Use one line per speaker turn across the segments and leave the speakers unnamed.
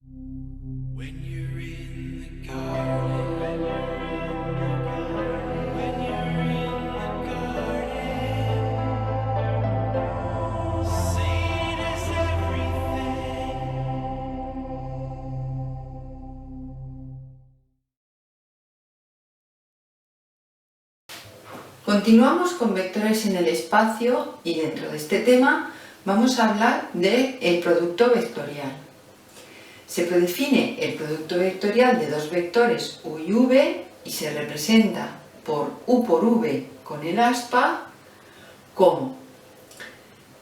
When you're in the garden, when you're in the garden, seed is everything.
Continuamos con vectores en el espacio y dentro de este tema vamos a hablar del producto vectorial. Se predefine el producto vectorial de dos vectores u y v y se representa por u por v con el aspa como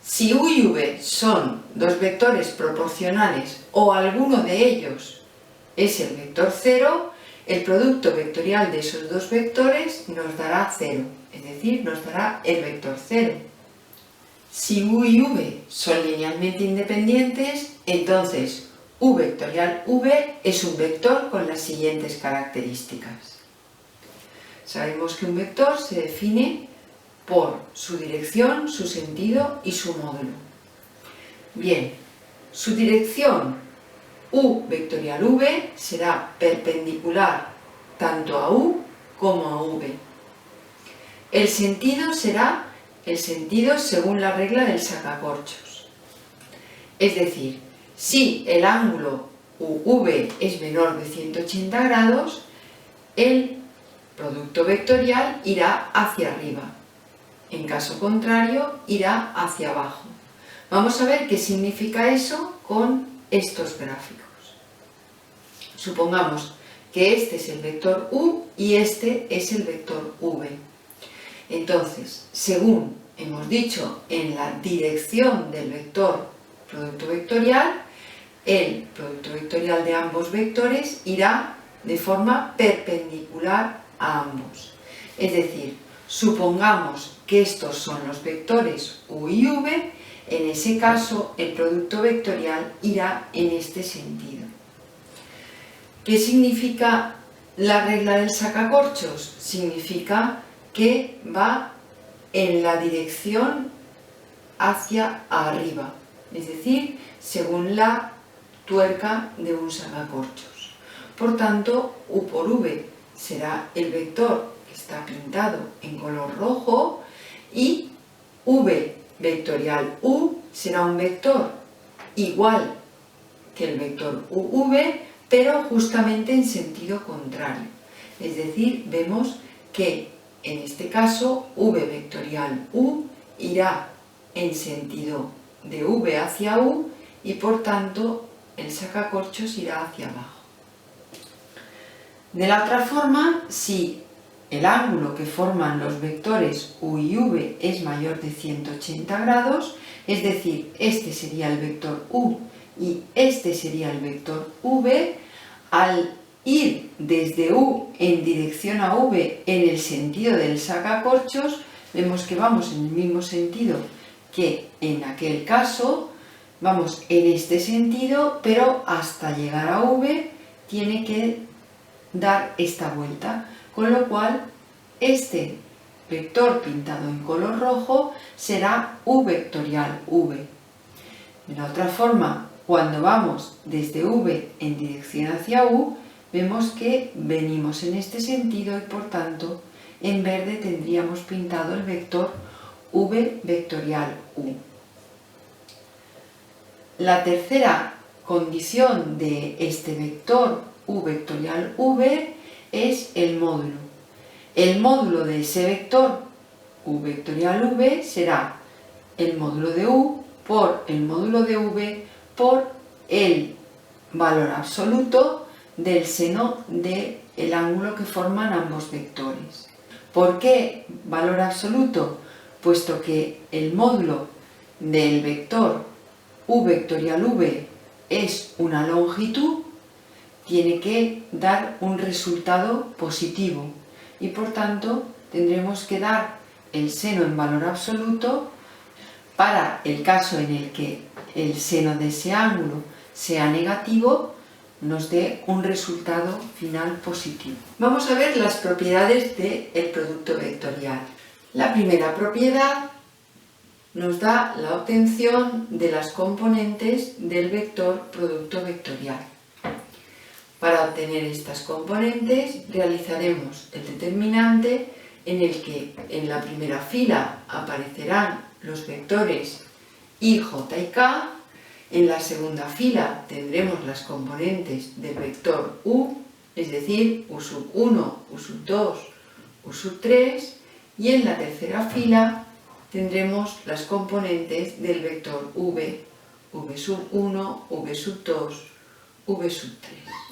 si u y v son dos vectores proporcionales o alguno de ellos es el vector 0, el producto vectorial de esos dos vectores nos dará 0, es decir, nos dará el vector 0. Si u y v son linealmente independientes, entonces u vectorial v es un vector con las siguientes características. Sabemos que un vector se define por su dirección, su sentido y su módulo. Bien, su dirección u vectorial v será perpendicular tanto a u como a v. El sentido será el sentido según la regla del sacacorchos. Es decir, si el ángulo uv es menor de 180 grados, el producto vectorial irá hacia arriba. En caso contrario, irá hacia abajo. Vamos a ver qué significa eso con estos gráficos. Supongamos que este es el vector u y este es el vector v. Entonces, según hemos dicho en la dirección del vector producto vectorial, el producto vectorial de ambos vectores irá de forma perpendicular a ambos. Es decir, supongamos que estos son los vectores u y v, en ese caso el producto vectorial irá en este sentido. ¿Qué significa la regla del sacacorchos? Significa que va en la dirección hacia arriba, es decir, según la tuerca de un sacacorchos. Por tanto, u por v será el vector que está pintado en color rojo y v vectorial u será un vector igual que el vector uv, pero justamente en sentido contrario. Es decir, vemos que en este caso v vectorial u irá en sentido de v hacia u y por tanto el sacacorchos irá hacia abajo. De la otra forma, si el ángulo que forman los vectores u y v es mayor de 180 grados, es decir, este sería el vector u y este sería el vector v, al ir desde u en dirección a v en el sentido del sacacorchos, vemos que vamos en el mismo sentido que en aquel caso, vamos en este sentido, pero hasta llegar a v tiene que dar esta vuelta, con lo cual este vector pintado en color rojo será u vectorial v. De la otra forma, cuando vamos desde v en dirección hacia u, vemos que venimos en este sentido y por tanto en verde tendríamos pintado el vector v vectorial u. La tercera condición de este vector u vectorial v es el módulo. El módulo de ese vector u vectorial v será el módulo de u por el módulo de v por el valor absoluto del seno del ángulo que forman ambos vectores. ¿Por qué valor absoluto? Puesto que el módulo del vector u vectorial v es una longitud, tiene que dar un resultado positivo y por tanto tendremos que dar el seno en valor absoluto para el caso en el que el seno de ese ángulo sea negativo, nos dé un resultado final positivo. Vamos a ver las propiedades del producto vectorial. La primera propiedad nos da la obtención de las componentes del vector producto vectorial. Para obtener estas componentes realizaremos el determinante en el que en la primera fila aparecerán los vectores i, j y k. En la segunda fila tendremos las componentes del vector u, es decir, u sub 1, u sub 2, u sub 3, y en la tercera fila tendremos las componentes del vector v, v sub 1, v sub 2, v sub 3.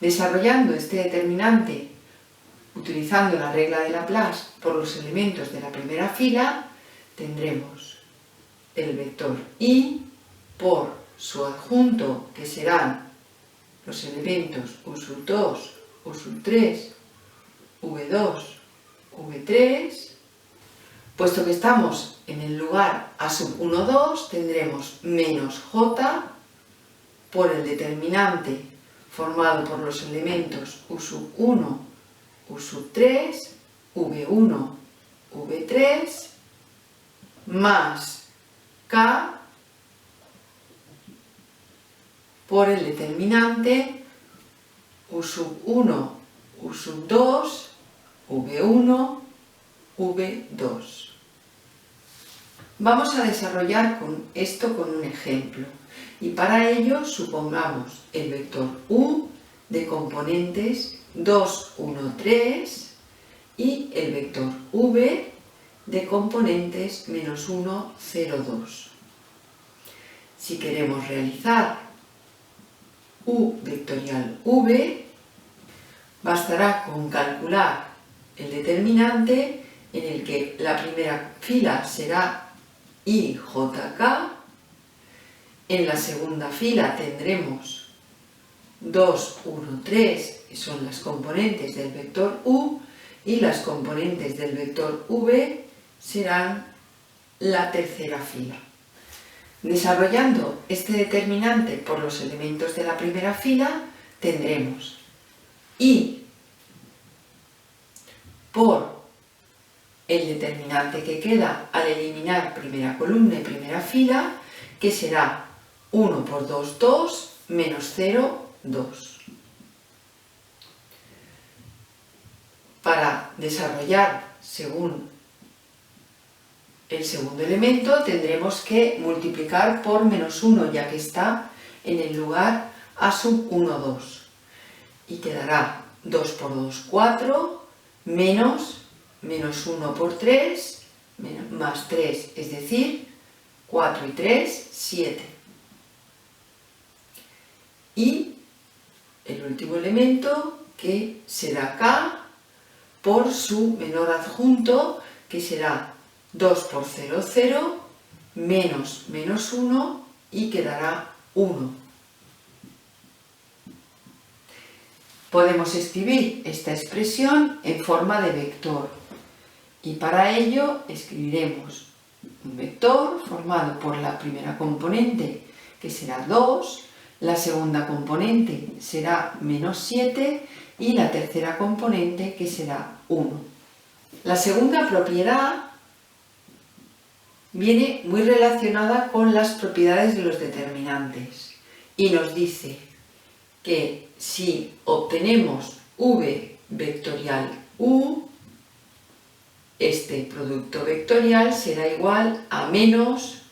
Desarrollando este determinante utilizando la regla de Laplace por los elementos de la primera fila, tendremos el vector i por su adjunto, que serán los elementos u sub 2, u sub 3, v2, v3. Puesto que estamos en el lugar a sub 1, 2, tendremos menos j por el determinante formado por los elementos u sub 1, u sub 3, v1, v3, más k por el determinante u sub 1, u sub 2, v1, v2. Vamos a desarrollar esto con un ejemplo, y para ello supongamos el vector u de componentes 2, 1, 3 y el vector v de componentes menos 1, 0, 2. Si queremos realizar u vectorial v, bastará con calcular el determinante en el que la primera fila será i, j, k. En la segunda fila tendremos 2, 1, 3, que son las componentes del vector u, y las componentes del vector v serán la tercera fila. Desarrollando este determinante por los elementos de la primera fila, tendremos i por el determinante que queda al eliminar primera columna y primera fila, que será 1 por 2, 2, menos 0, 2. Para desarrollar según el segundo elemento tendremos que multiplicar por menos 1, ya que está en el lugar a sub 1, 2. Y quedará 2 por 2, 4, menos 1 por 3, más 3, es decir, 4 y 3, 7. Y el último elemento, que será k, por su menor adjunto, que será 2 por 0, 0, menos 1, y quedará 1. Podemos escribir esta expresión en forma de vector, y para ello escribiremos un vector formado por la primera componente, que será 2, la segunda componente será menos 7 y la tercera componente, que será 1. La segunda propiedad viene muy relacionada con las propiedades de los determinantes y nos dice que si obtenemos v vectorial u, este producto vectorial será igual a menos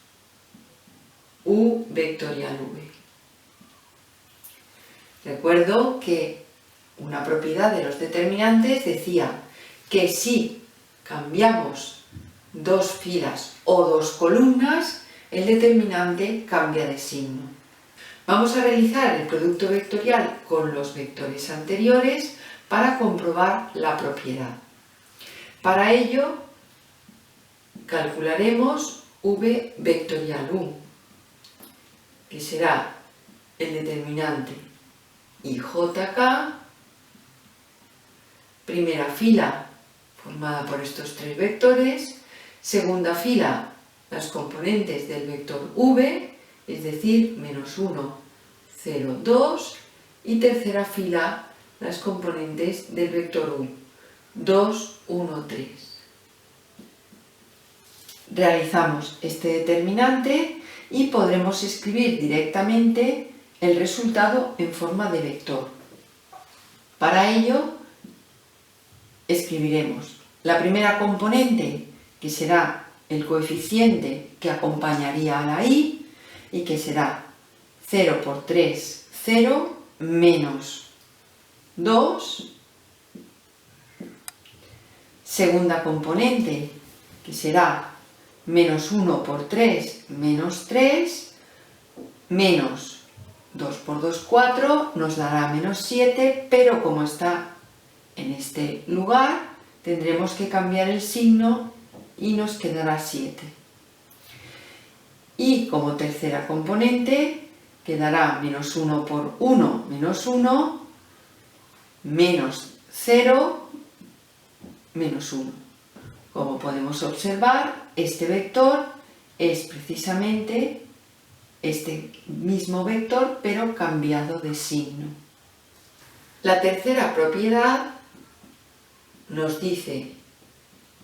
u vectorial v. Recuerdo que una propiedad de los determinantes decía que si cambiamos dos filas o dos columnas, el determinante cambia de signo. Vamos a realizar el producto vectorial con los vectores anteriores para comprobar la propiedad. Para ello, calcularemos v vectorial u, que será el determinante ijk, primera fila formada por estos tres vectores, segunda fila las componentes del vector v, es decir, menos 1, 0, 2, y tercera fila las componentes del vector u, 2, 1, 3. Realizamos este determinante y podremos escribir directamente el resultado en forma de vector. Para ello, escribiremos la primera componente, que será el coeficiente que acompañaría a la y que será 0 por 3, 0, menos 2. Segunda componente, que será menos 1 por 3, menos 3, menos 2 por 2, 4, nos dará menos 7, pero como está en este lugar, tendremos que cambiar el signo y nos quedará 7. Y como tercera componente, quedará menos 1 por 1, menos 1, menos 0, menos 1. Como podemos observar, este vector es precisamente este mismo vector, pero cambiado de signo. La tercera propiedad nos dice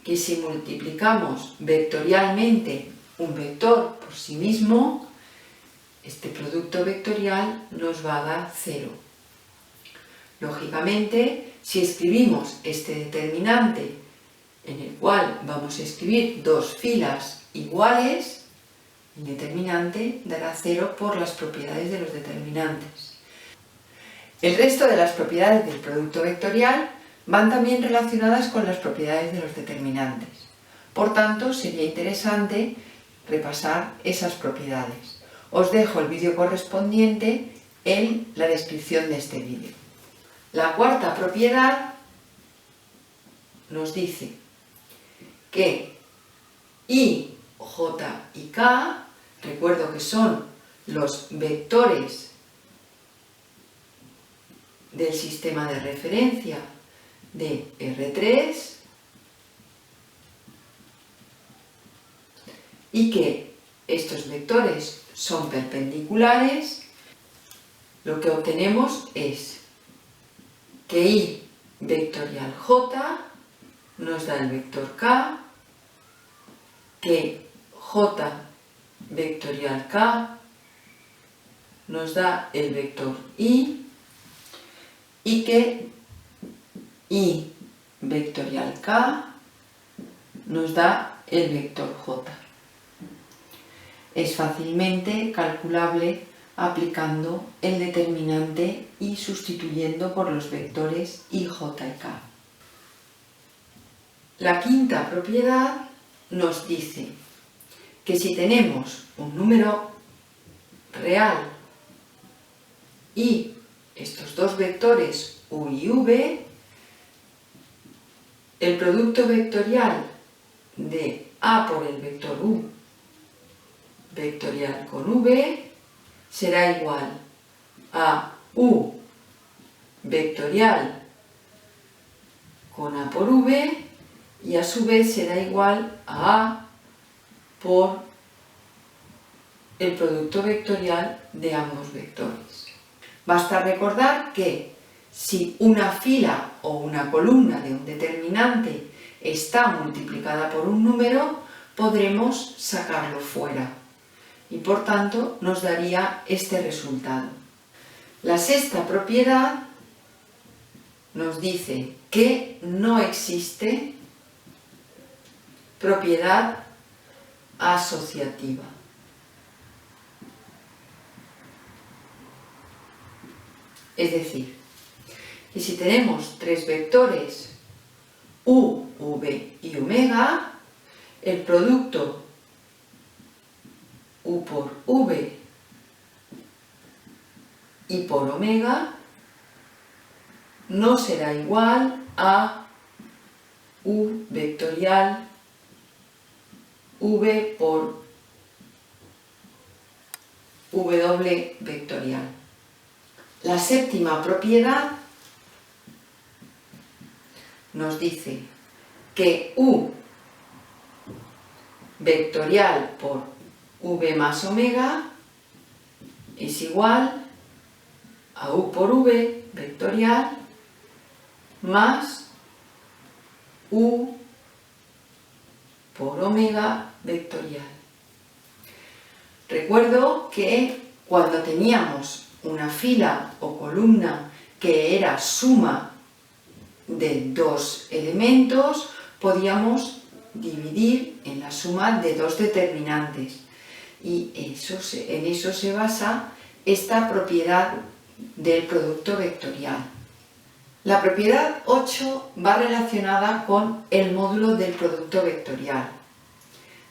que si multiplicamos vectorialmente un vector por sí mismo, este producto vectorial nos va a dar 0. Lógicamente, si escribimos este determinante en el cual vamos a escribir dos filas iguales, el determinante dará 0 por las propiedades de los determinantes. El resto de las propiedades del producto vectorial van también relacionadas con las propiedades de los determinantes. Por tanto, sería interesante repasar esas propiedades. Os dejo el vídeo correspondiente en la descripción de este vídeo. La cuarta propiedad nos dice que I, J y K, recuerdo que son los vectores del sistema de referencia de R3, y que estos vectores son perpendiculares, lo que obtenemos es que I vectorial J nos da el vector K, que J vectorial K nos da el vector I, y que I vectorial K nos da el vector J. Es fácilmente calculable aplicando el determinante y sustituyendo por los vectores I, J y K. La quinta propiedad nos dice que si tenemos un número real y estos dos vectores U y V, el producto vectorial de A por el vector U vectorial con V será igual a U vectorial con A por V, y a su vez será igual a A por el producto vectorial de ambos vectores. Basta recordar que si una fila o una columna de un determinante está multiplicada por un número, podremos sacarlo fuera y por tanto nos daría este resultado. La sexta propiedad nos dice que no existe propiedad asociativa. Es decir, que si tenemos tres vectores U, V y omega, el producto U por V y por omega no será igual a U vectorial V por W vectorial. La séptima propiedad nos dice que U vectorial por V más omega es igual a U por V vectorial más U por omega vectorial. Recuerdo que cuando teníamos una fila o columna que era suma de dos elementos, podíamos dividir en la suma de dos determinantes. Y en eso se basa esta propiedad del producto vectorial. La propiedad 8 va relacionada con el módulo del producto vectorial.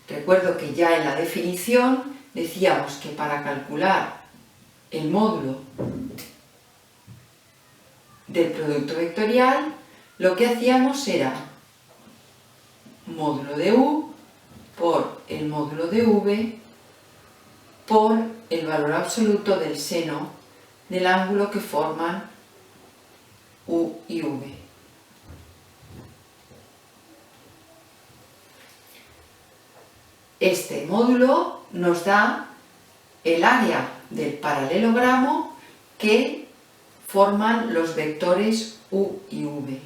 Recuerdo que ya en la definición decíamos que para calcular el módulo del producto vectorial, lo que hacíamos era módulo de U por el módulo de V por el valor absoluto del seno del ángulo que forman U y V. Este módulo nos da el área del paralelogramo que forman los vectores U y V.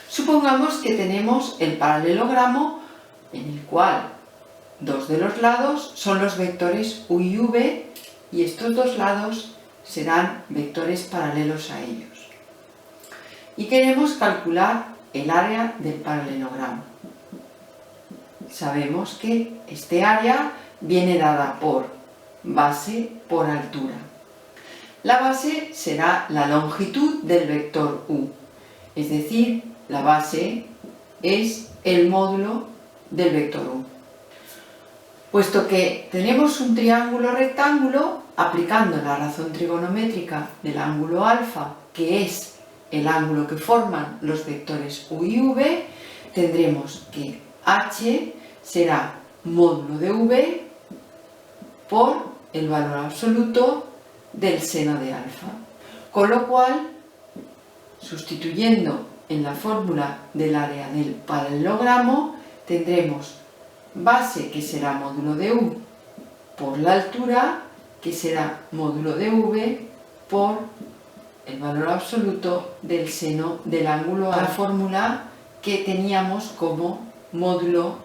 Supongamos que tenemos el paralelogramo en el cual dos de los lados son los vectores U y V y estos dos lados serán vectores paralelos a ellos. Y queremos calcular el área del paralelogramo. Sabemos que este área viene dada por base por altura. La base será la longitud del vector U, es decir, la base es el módulo del vector U. Puesto que tenemos un triángulo rectángulo, aplicando la razón trigonométrica del ángulo alfa, que es el ángulo que forman los vectores U y V, tendremos que H será módulo de V por el valor absoluto del seno de alfa. Con lo cual, sustituyendo en la fórmula del área del paralelogramo, tendremos base, que será módulo de U, por la altura, que será módulo de V, por el valor absoluto del seno del ángulo a la fórmula que teníamos como módulo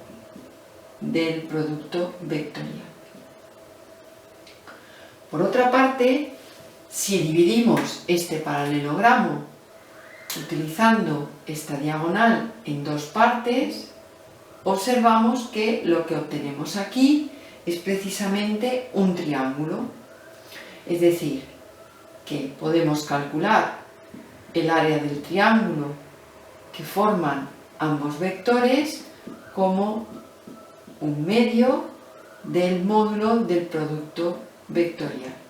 del producto vectorial. Por otra parte, si dividimos este paralelogramo utilizando esta diagonal en dos partes, observamos que lo que obtenemos aquí es precisamente un triángulo. Es decir, que podemos calcular el área del triángulo que forman ambos vectores como un medio del módulo del producto vectorial.